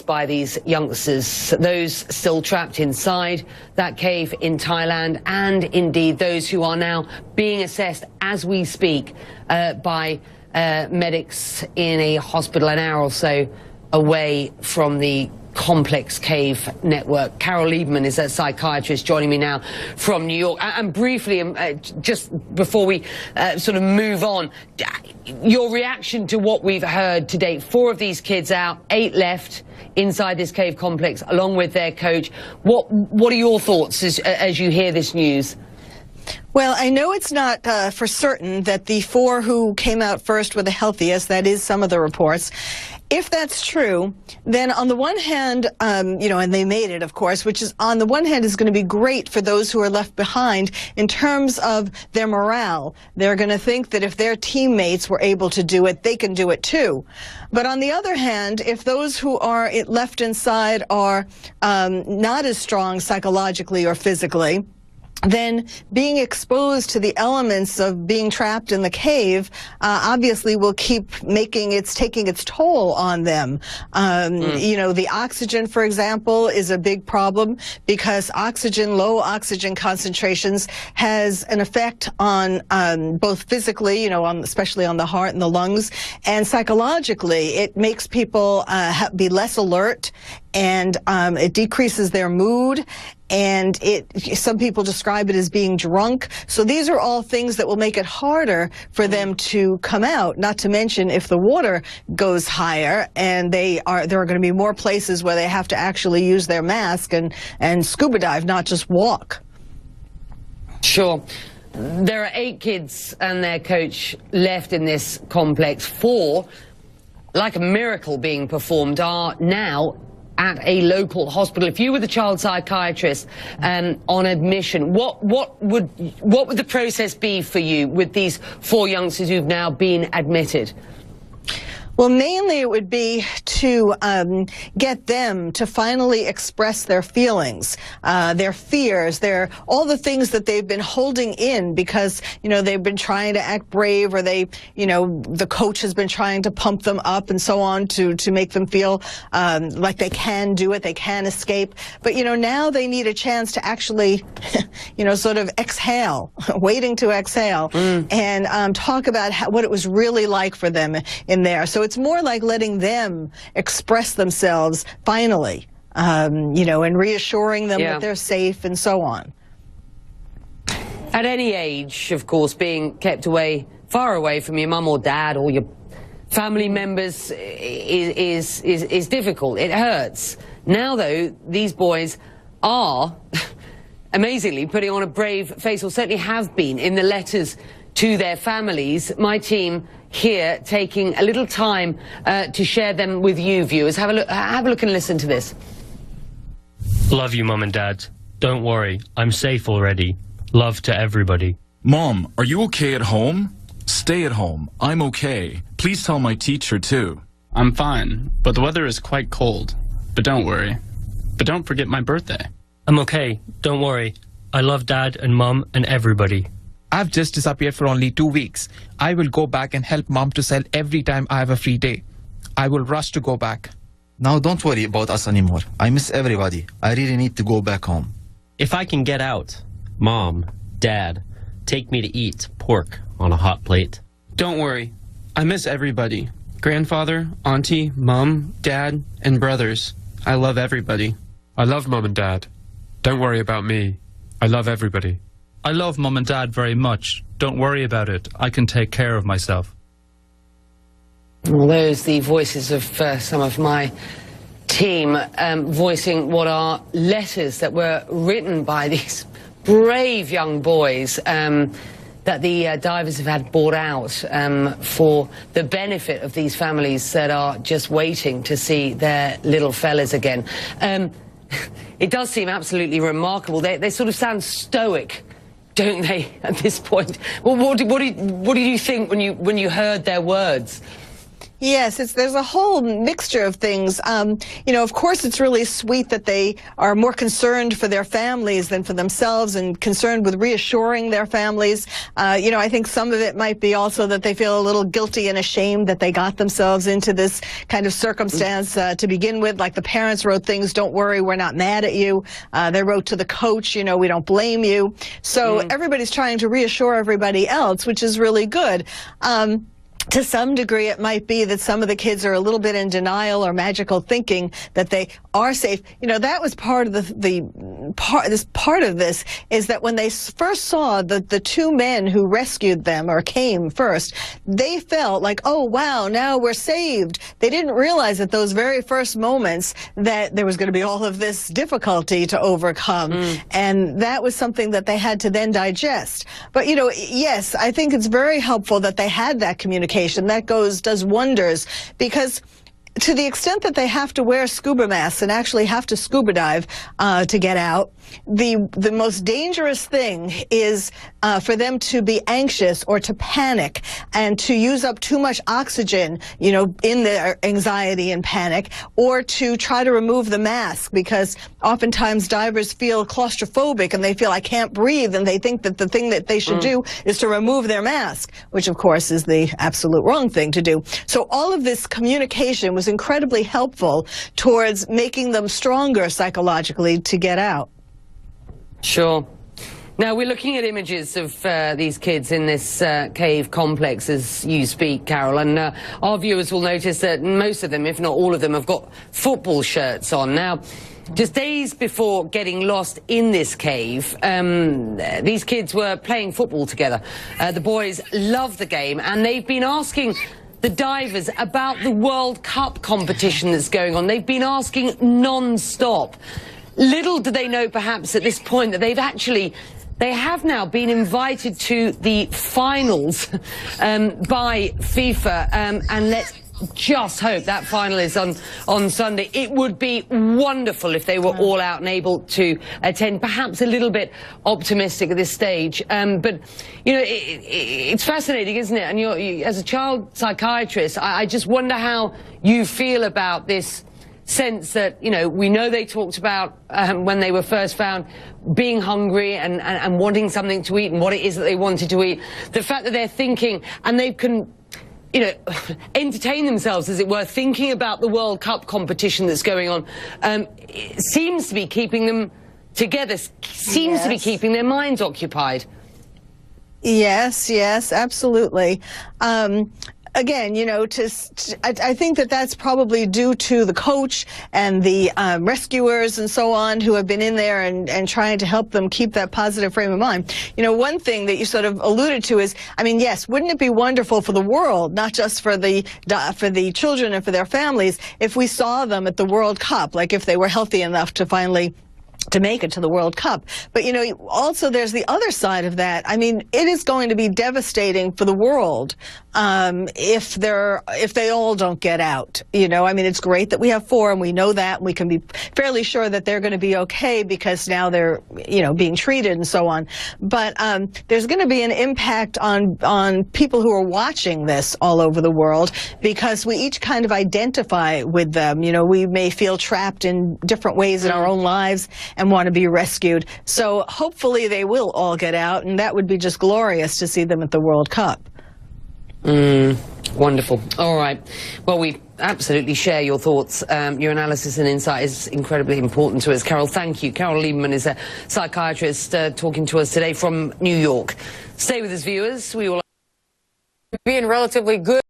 faced by these youngsters, those still trapped inside that cave in Thailand, and indeed those who are now being assessed as we speak by medics in a hospital an hour or so away from the complex cave network. Carole Lieberman is a psychiatrist joining me now from New York. And briefly, just before we sort of move on, your reaction to what we've heard to date. 4 of these kids out, 8 left inside this cave complex, along with their coach. What are your thoughts as you hear this news? Well, I know it's not for certain that the 4 who came out first were the healthiest. That is some of the reports. If that's true, then on the one hand, you know, and they made it, of course, which is on the one hand is going to be great for those who are left behind in terms of their morale. They're going to think that if their teammates were able to do it, they can do it too. But on the other hand, if those who are left inside are not as strong psychologically or physically, then being exposed to the elements of being trapped in the cave obviously will keep taking its toll on them. You know, the oxygen, for example, is a big problem because low oxygen concentrations has an effect on both physically, you know, especially on the heart and the lungs, and psychologically. It makes people be less alert, and it decreases their mood, and some people describe it as being drunk. So these are all things that will make it harder for them to come out, not to mention if the water goes higher, and there are going to be more places where they have to actually use their mask and scuba dive, not just walk. Sure. There are 8 kids and their coach left in this complex. 4, like a miracle being performed, are now at a local hospital. If you were the child psychiatrist on admission, what would the process be for you with these 4 youngsters who've now been admitted? Well, mainly it would be to get them to finally express their feelings, their fears, all the things that they've been holding in because, you know, they've been trying to act brave, or the coach has been trying to pump them up and so on to make them feel like they can do it, they can escape. But, you know, now they need a chance to actually, you know, sort of exhale, waiting to exhale, and talk about what it was really like for them in there. So it's more like letting them express themselves finally, you know, and reassuring them that they're safe and so on. At any age, of course, being kept far away from your mum or dad or your family members is difficult. It hurts. Now, though, these boys are amazingly putting on a brave face, or certainly have been in the letters to their families. My team here taking a little time to share them with you, viewers. Have a look and listen to this. Love you, Mum and Dad. Don't worry, I'm safe already. Love to everybody. Mom, are you okay at home? Stay at home. I'm okay. Please tell my teacher too. I'm fine, but the weather is quite cold. But don't worry. But don't forget my birthday. I'm okay. Don't worry. I love Dad and Mum and everybody. I've just disappeared for only 2 weeks. I will go back and help Mom to sell every time I have a free day. I will rush to go back. Now don't worry about us anymore. I miss everybody. I really need to go back home. If I can get out, Mom, Dad, take me to eat pork on a hot plate. Don't worry. I miss everybody. Grandfather, Auntie, Mom, Dad, and brothers. I love everybody. I love Mom and Dad. Don't worry about me. I love everybody. I love Mum and Dad very much. Don't worry about it. I can take care of myself. Well, those the voices of some of my team voicing what are letters that were written by these brave young boys that the divers have had brought out for the benefit of these families that are just waiting to see their little fellas again. It does seem absolutely remarkable. They sort of sound stoic, don't they, at this point? Well, what did you think when you heard their words? Yes, there's a whole mixture of things. You know, of course, it's really sweet that they are more concerned for their families than for themselves and concerned with reassuring their families. You know, I think some of it might be also that they feel a little guilty and ashamed that they got themselves into this kind of circumstance to begin with. Like the parents wrote things, "Don't worry, we're not mad at you." They wrote to the coach, you know, "We don't blame you." So everybody's trying to reassure everybody else, which is really good. To some degree, it might be that some of the kids are a little bit in denial or magical thinking that they are safe. You know, that was part of part of this is that when they first saw the two men who rescued them or came first, they felt like, oh, wow, now we're saved. They didn't realize at those very first moments that there was going to be all of this difficulty to overcome. And that was something that they had to then digest. But, you know, yes, I think it's very helpful that they had that communication. That does wonders, because to the extent that they have to wear scuba masks and actually have to scuba dive to get out, the most dangerous thing is for them to be anxious or to panic and to use up too much oxygen, you know, in their anxiety and panic, or to try to remove the mask, because oftentimes divers feel claustrophobic and they feel, I can't breathe, and they think that the thing that they should do is to remove their mask, which of course is the absolute wrong thing to do. So all of this communication was incredibly helpful towards making them stronger psychologically to get out. Sure. Now, we're looking at images of these kids in this cave complex as you speak, Carole, and our viewers will notice that most of them, if not all of them, have got football shirts on. Now, just days before getting lost in this cave, these kids were playing football together. The boys love the game, and they've been asking the divers about the World Cup competition that's going on. They've been asking non-stop. Little do they know, perhaps, at this point, that they have now been invited to the finals by FIFA, and let's just hope that final is on Sunday. It would be wonderful if they were all out and able to attend. Perhaps a little bit optimistic at this stage, but you know, it's fascinating, isn't it? And you, as a child psychiatrist, I just wonder how you feel about this sense that, you know, we know they talked about when they were first found being hungry and wanting something to eat and what it is that they wanted to eat. The fact that they're thinking and they can, you know, entertain themselves, as it were, thinking about the World Cup competition that's going on, it seems to be keeping them together, seems to be keeping their minds occupied. Yes, yes, absolutely. Again, you know, I think that that's probably due to the coach and the rescuers and so on who have been in there and trying to help them keep that positive frame of mind. You know, one thing that you sort of alluded to is, I mean, yes, wouldn't it be wonderful for the world, not just for the children and for their families, if we saw them at the World Cup, like if they were healthy enough to finally to make it to the World Cup. But, you know, also there's the other side of that. I mean, it is going to be devastating for the world if they all don't get out. You know, I mean, it's great that we have 4 and we know that, and we can be fairly sure that they're going to be okay because now they're, you know, being treated and so on. But there's going to be an impact on people who are watching this all over the world, because we each kind of identify with them. You know, we may feel trapped in different ways in our own lives and want to be rescued. So hopefully they will all get out, and that would be just glorious to see them at the World Cup. Wonderful. All right. Well, we absolutely share your thoughts. Your analysis and insight is incredibly important to us. Carole, thank you. Carole Lieberman is a psychiatrist talking to us today from New York. Stay with us, viewers. We will be in relatively good